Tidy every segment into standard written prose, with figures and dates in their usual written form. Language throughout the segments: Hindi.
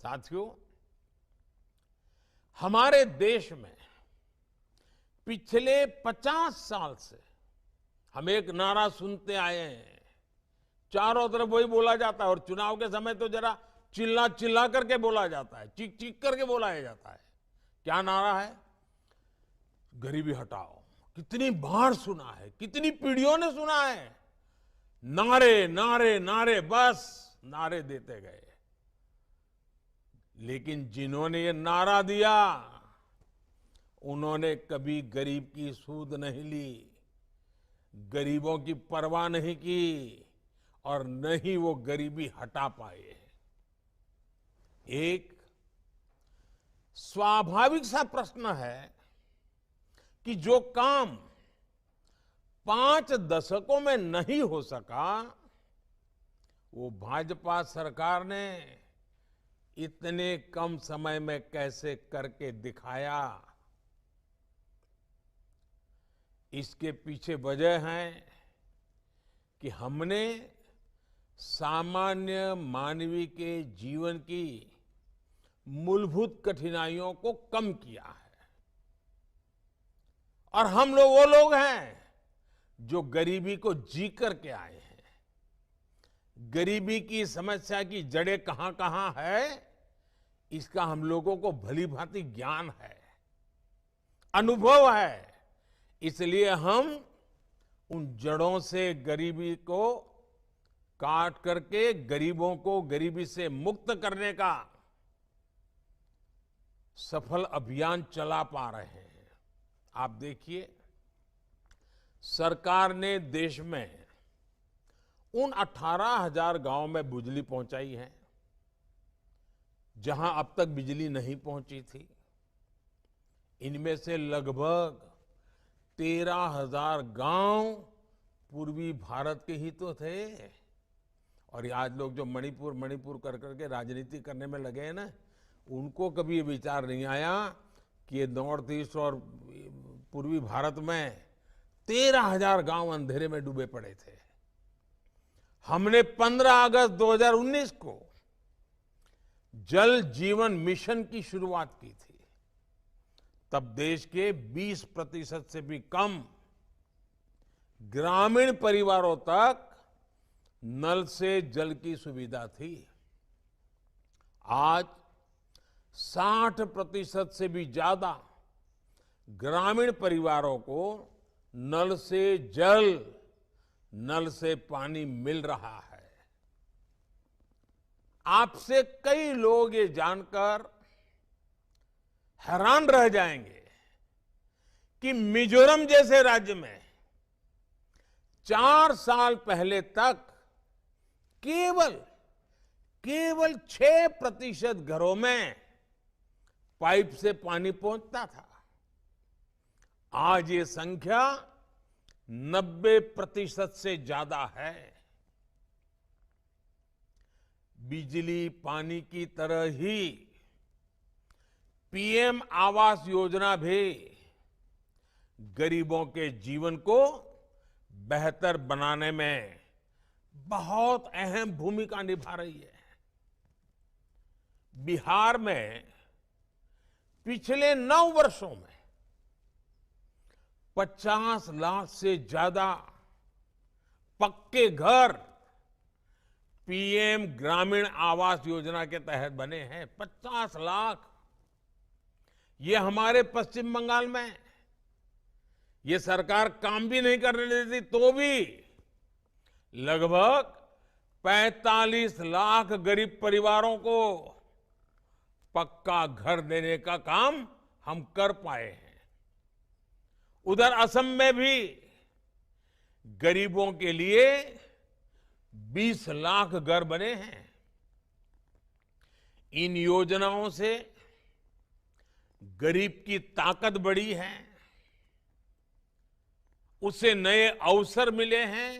साथियों, हमारे देश में पिछले 50 साल से हम एक नारा सुनते आए हैं। चारों तरफ वही बोला जाता है और चुनाव के समय तो जरा चिल्ला चिल्ला करके बोला जाता है, चीख चीख करके बोला जाता है। क्या नारा है? गरीबी हटाओ। कितनी बार सुना है, कितनी पीढ़ियों ने सुना है। नारे नारे नारे, बस नारे देते गए। लेकिन जिन्होंने ये नारा दिया, उन्होंने कभी गरीब की सूध नहीं ली, गरीबों की परवाह नहीं की और न ही वो गरीबी हटा पाए। एक स्वाभाविक सा प्रश्न है कि जो काम 5 दशकों में नहीं हो सका, वो भाजपा सरकार ने इतने कम समय में कैसे करके दिखाया। इसके पीछे वजह है कि हमने सामान्य मानवीय के जीवन की मूलभूत कठिनाइयों को कम किया है। और हम लोग वो लोग हैं जो गरीबी को जी करके आए हैं। गरीबी की समस्या की जड़ें कहां कहां है, इसका हम लोगों को भली भांति ज्ञान है, अनुभव है। इसलिए हम उन जड़ों से गरीबी को काट करके गरीबों को गरीबी से मुक्त करने का सफल अभियान चला पा रहे हैं। आप देखिए, सरकार ने देश में उन 18,000 गांव में बिजली पहुंचाई है जहां अब तक बिजली नहीं पहुंची थी। इनमें से लगभग 13,000 गांव पूर्वी भारत के ही तो थे। और ये आज लोग जो मणिपुर कर करके राजनीति करने में लगे हैं ना, उनको कभी ये विचार नहीं आया कि ये नॉर्थ ईस्ट और पूर्वी भारत में 13,000 गांव अंधेरे में डूबे पड़े थे। हमने 15 अगस्त 2019 को जल जीवन मिशन की शुरुआत की थी। तब देश के 20% से भी कम ग्रामीण परिवारों तक नल से जल की सुविधा थी। आज 60% से भी ज्यादा ग्रामीण परिवारों को नल से जल, नल से पानी मिल रहा है। आपसे कई लोग ये जानकर हैरान रह जाएंगे कि मिजोरम जैसे राज्य में 4 साल पहले तक केवल 6% घरों में पाइप से पानी पहुंचता था। आज ये संख्या 90% से ज्यादा है। बिजली पानी की तरह ही पीएम आवास योजना भी गरीबों के जीवन को बेहतर बनाने में बहुत अहम भूमिका निभा रही है। बिहार में पिछले 9 वर्षों में 50 लाख से ज्यादा पक्के घर पीएम ग्रामीण आवास योजना के तहत बने हैं। 50 लाख। ये हमारे पश्चिम बंगाल में ये सरकार काम भी नहीं करने देती तो भी लगभग 45 लाख गरीब परिवारों को पक्का घर देने का काम हम कर पाए हैं। उधर असम में भी गरीबों के लिए 20 लाख घर बने हैं। इन योजनाओं से गरीब की ताकत बढ़ी है, उसे नए अवसर मिले हैं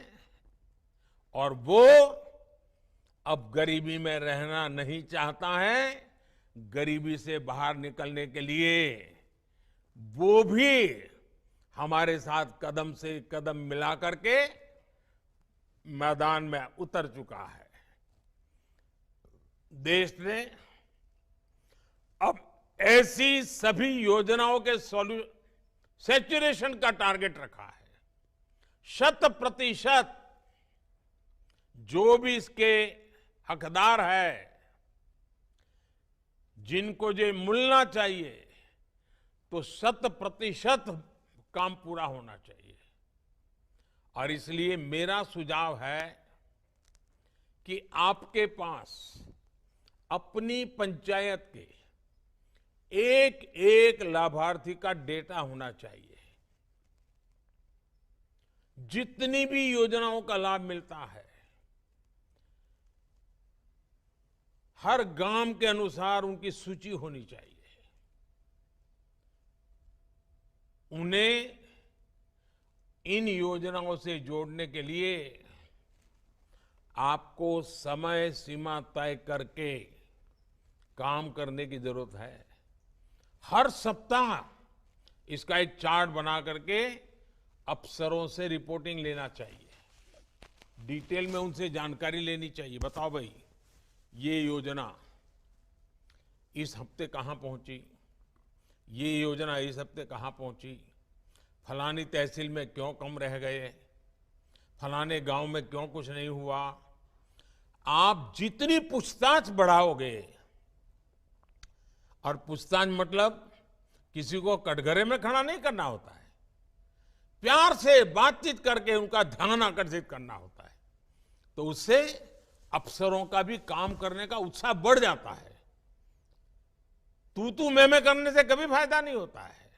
और वो अब गरीबी में रहना नहीं चाहता है। गरीबी से बाहर निकलने के लिए वो भी हमारे साथ कदम से कदम मिला करके मैदान में उतर चुका है। देश ने अब ऐसी सभी योजनाओं के सैचुरेशन का टारगेट रखा है। 100% जो भी इसके हकदार है, जिनको ये मिलना चाहिए, तो 100% काम पूरा होना चाहिए। और इसलिए मेरा सुझाव है कि आपके पास अपनी पंचायत के एक एक लाभार्थी का डेटा होना चाहिए। जितनी भी योजनाओं का लाभ मिलता है, हर गांव के अनुसार उनकी सूची होनी चाहिए। उन्हें इन योजनाओं से जोड़ने के लिए आपको समय सीमा तय करके काम करने की जरूरत है। हर सप्ताह इसका एक चार्ट बना करके अफसरों से रिपोर्टिंग लेना चाहिए। डिटेल में उनसे जानकारी लेनी चाहिए। बताओ भाई, ये योजना इस हफ्ते कहां पहुंची, ये योजना इस हफ्ते कहां पहुंची, फलानी तहसील में क्यों कम रह गए, फलाने गांव में क्यों कुछ नहीं हुआ। आप जितनी पूछताछ बढ़ाओगे, और पूछताछ मतलब किसी को कटघरे में खड़ा नहीं करना होता है, प्यार से बातचीत करके उनका ध्यान आकर्षित करना होता है, तो उससे अफसरों का भी काम करने का उत्साह बढ़ जाता है। तू मैं करने से कभी फायदा नहीं होता है।